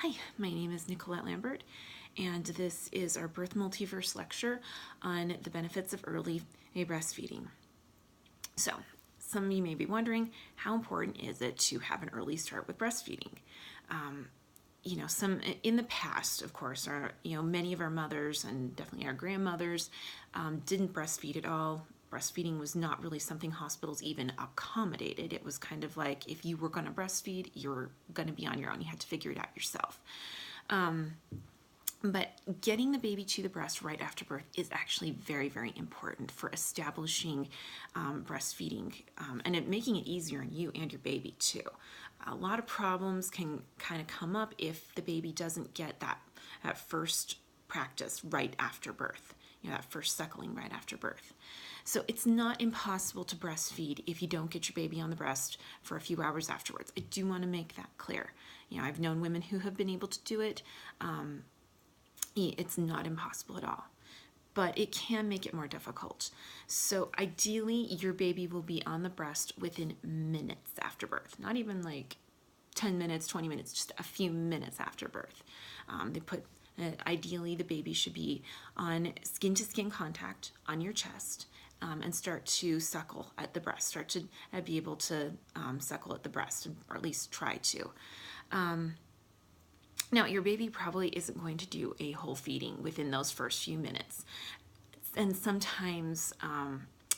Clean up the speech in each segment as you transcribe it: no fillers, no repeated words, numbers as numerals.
Hi, my name is Nicolette Lambert, and this is our Birth Multiverse lecture on the benefits of early breastfeeding. So, some of you may be wondering, how important is it to have an early start with breastfeeding? Some in the past, of course, many of our mothers and definitely our grandmothers didn't breastfeed at all. Breastfeeding was not really something hospitals even accommodated. It was kind of like if you were going to breastfeed, you're going to be on your own. You had to figure it out yourself. But getting the baby to the breast right after birth is actually very, very important for establishing breastfeeding and making it easier on you and your baby too. A lot of problems can kind of come up if the baby doesn't get that first practice right after birth, that first suckling right after birth. So it's not impossible to breastfeed if you don't get your baby on the breast for a few hours afterwards. I do want to make that clear. I've known women who have been able to do it. It's not impossible at all, but it can make it more difficult. So ideally, your baby will be on the breast within minutes after birth, not even like 10 minutes, 20 minutes, just a few minutes after birth. Ideally, the baby should be on skin-to-skin contact on your chest and start to suckle at the breast, start to be able to suckle at the breast, or at least try to. Now, your baby probably isn't going to do a whole feeding within those first few minutes. And sometimes,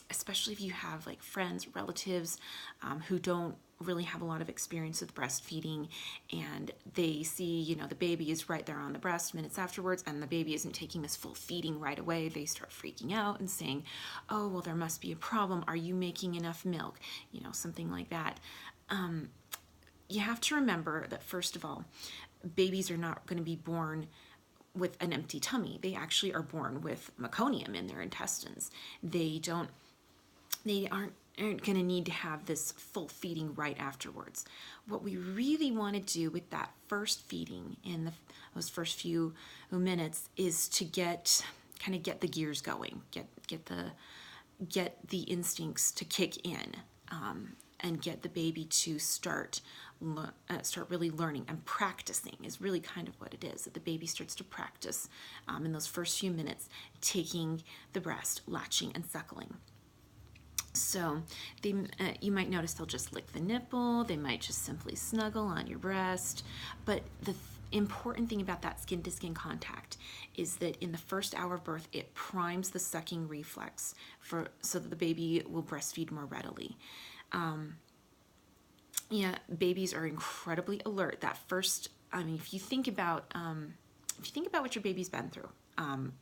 especially if you have like friends, relatives who don't really have a lot of experience with breastfeeding, and they see, the baby is right there on the breast minutes afterwards, and the baby isn't taking this full feeding right away, they start freaking out and saying, oh, well, there must be a problem. Are you making enough milk? Something like that. You have to remember that, first of all, babies are not going to be born with an empty tummy. They actually are born with meconium in their intestines. They aren't going to need to have this full feeding right afterwards. What we really want to do with that first feeding in those first few minutes is to get the gears going, get the instincts to kick in, and get the baby to start really learning and practicing is really kind of what it is. That the baby starts to practice in those first few minutes, taking the breast, latching and suckling. So you might notice they'll just lick the nipple, they might just simply snuggle on your breast, but the important thing about that skin-to-skin contact is that in the first hour of birth, it primes the sucking reflex so that the baby will breastfeed more readily. Babies are incredibly alert. That first, if you think about what your baby's been through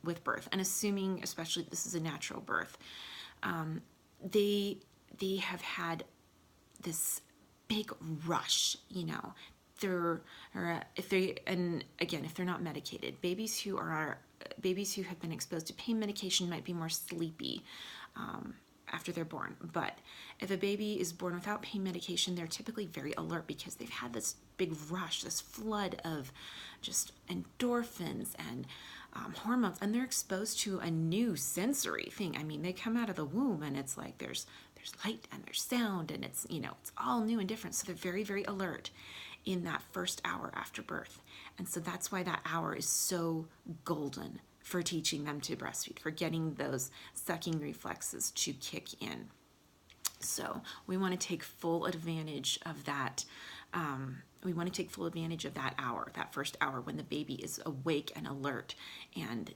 with birth, and assuming especially this is a natural birth, they have had this big rush, if they're not medicated, babies who have been exposed to pain medication might be more sleepy after they're born. But if a baby is born without pain medication, they're typically very alert because they've had this big rush, this flood of just endorphins and hormones, and they're exposed to a new sensory thing. They come out of the womb and it's like there's light and there's sound, and it's all new and different. So they're very, very alert in that first hour after birth. And so that's why that hour is so golden for teaching them to breastfeed, for getting those sucking reflexes to kick in. So we want to take full advantage of that. We want to take full advantage of that hour, that first hour when the baby is awake and alert, and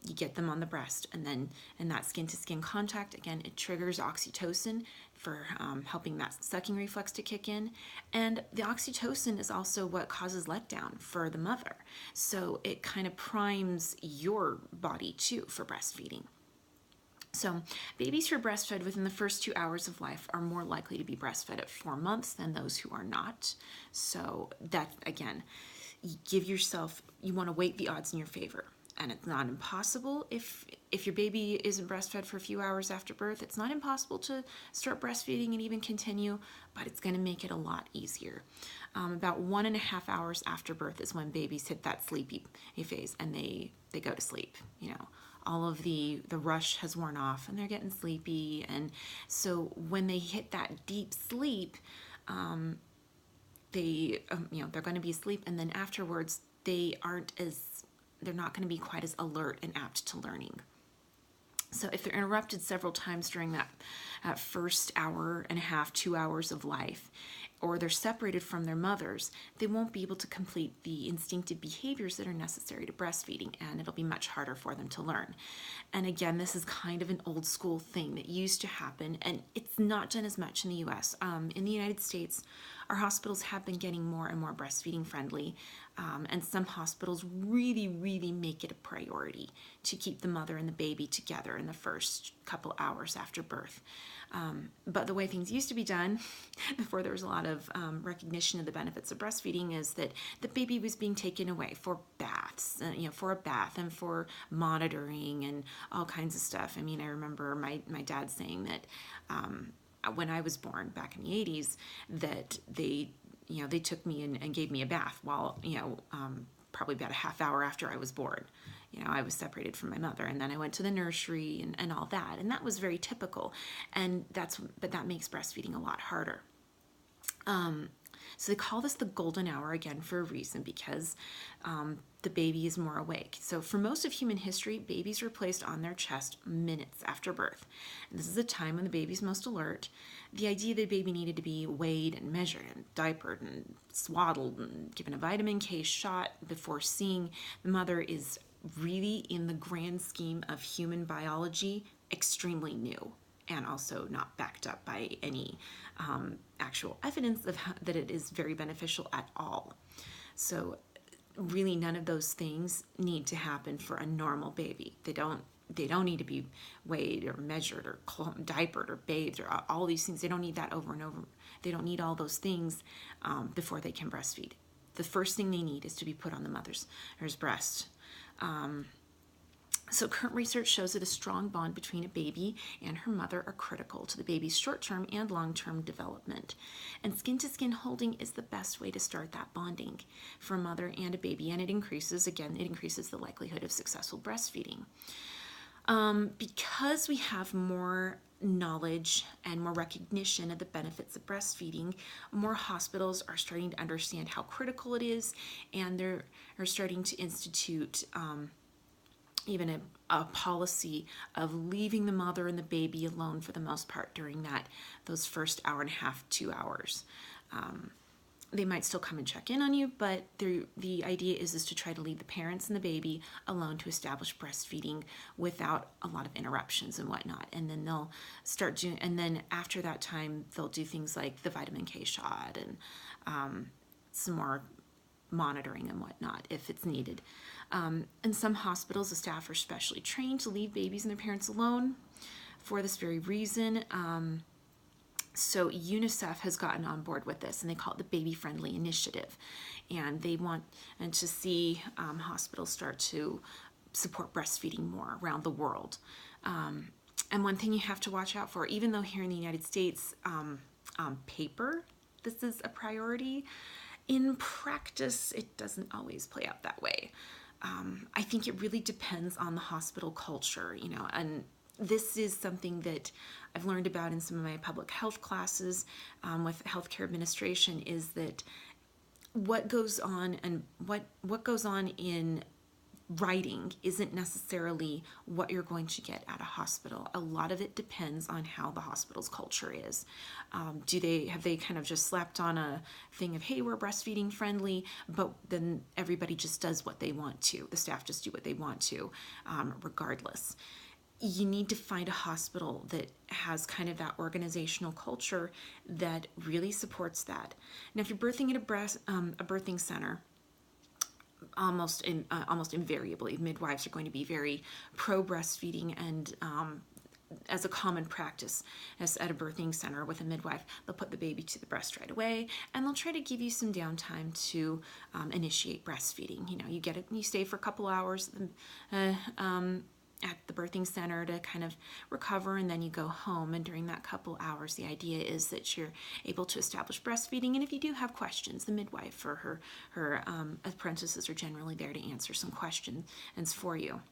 you get them on the breast. And then in that skin-to-skin contact, again, it triggers oxytocin for helping that sucking reflex to kick in. And the oxytocin is also what causes letdown for the mother. So it kind of primes your body too for breastfeeding. So babies who are breastfed within the first 2 hours of life are more likely to be breastfed at 4 months than those who are not. So that, again, you want to weight the odds in your favor. And it's not impossible if your baby isn't breastfed for a few hours after birth. It's not impossible to start breastfeeding and even continue, but it's going to make it a lot easier. About 1.5 hours after birth is when babies hit that sleepy phase, and they go to sleep. All of the rush has worn off and they're getting sleepy. And so when they hit that deep sleep, they're going to be asleep, and then afterwards they're not going to be quite as alert and apt to learning. So if they're interrupted several times during that first hour and a half, 2 hours of life, or they're separated from their mothers, they won't be able to complete the instinctive behaviors that are necessary to breastfeeding, and it'll be much harder for them to learn. And again, this is kind of an old school thing that used to happen, and it's not done as much in the US. In the United States, our hospitals have been getting more and more breastfeeding friendly, and some hospitals really, really make it a priority to keep the mother and the baby together in the first couple hours after birth. But the way things used to be done before there was a lot of recognition of the benefits of breastfeeding is that the baby was being taken away for baths, for a bath and for monitoring and all kinds of stuff. I mean, I remember my dad saying that when I was born back in the 80s, that they took me and gave me a bath while, probably about a half hour after I was born. I was separated from my mother, and then I went to the nursery and all that, and that was very typical. But that makes breastfeeding a lot harder. So they call this the golden hour, again, for a reason, because the baby is more awake. So for most of human history, babies were placed on their chest minutes after birth. And this is a time when the baby's most alert. The idea that a baby needed to be weighed and measured and diapered and swaddled and given a vitamin K shot before seeing the mother is really, in the grand scheme of human biology, extremely new, and also not backed up by any actual evidence of that it is very beneficial at all. So really, none of those things need to happen for a normal baby. They don't need to be weighed or measured or diapered or bathed or all these things. They don't need that over and over. They don't need all those things before they can breastfeed. The first thing they need is to be put on the mother's breast. So current research shows that a strong bond between a baby and her mother are critical to the baby's short-term and long-term development. And skin-to-skin holding is the best way to start that bonding for a mother and a baby, and it increases the likelihood of successful breastfeeding. Because we have more knowledge and more recognition of the benefits of breastfeeding, more hospitals are starting to understand how critical it is, and they're starting to institute even a policy of leaving the mother and the baby alone for the most part during those first hour and a half, 2 hours. They might still come and check in on you, but the idea is to try to leave the parents and the baby alone to establish breastfeeding without a lot of interruptions and whatnot. And then they'll start doing, and then after that time, they'll do things like the vitamin K shot and some more monitoring and whatnot if it's needed. In some hospitals, the staff are specially trained to leave babies and their parents alone for this very reason. So UNICEF has gotten on board with this, and they call it the Baby Friendly Initiative. And they want to see hospitals start to support breastfeeding more around the world. And one thing you have to watch out for, even though here in the United States, on paper, this is a priority, in practice, it doesn't always play out that way. I think it really depends on the hospital culture, and this is something that I've learned about in some of my public health classes with healthcare administration, is that what goes on and what goes on in writing isn't necessarily what you're going to get at a hospital. A lot of it depends on how the hospital's culture is. Have they kind of just slapped on a thing of, hey, we're breastfeeding friendly, but then everybody just does what they want to. The staff just do what they want to, regardless. You need to find a hospital that has kind of that organizational culture that really supports that. Now, if you're birthing at a birthing center, almost invariably, midwives are going to be very pro breastfeeding, and as a common practice, as at a birthing center with a midwife, they'll put the baby to the breast right away, and they'll try to give you some downtime to initiate breastfeeding. You stay for a couple hours at the birthing center to kind of recover, and then you go home. And during that couple hours, the idea is that you're able to establish breastfeeding. And if you do have questions, the midwife or her apprentices are generally there to answer some questions for you.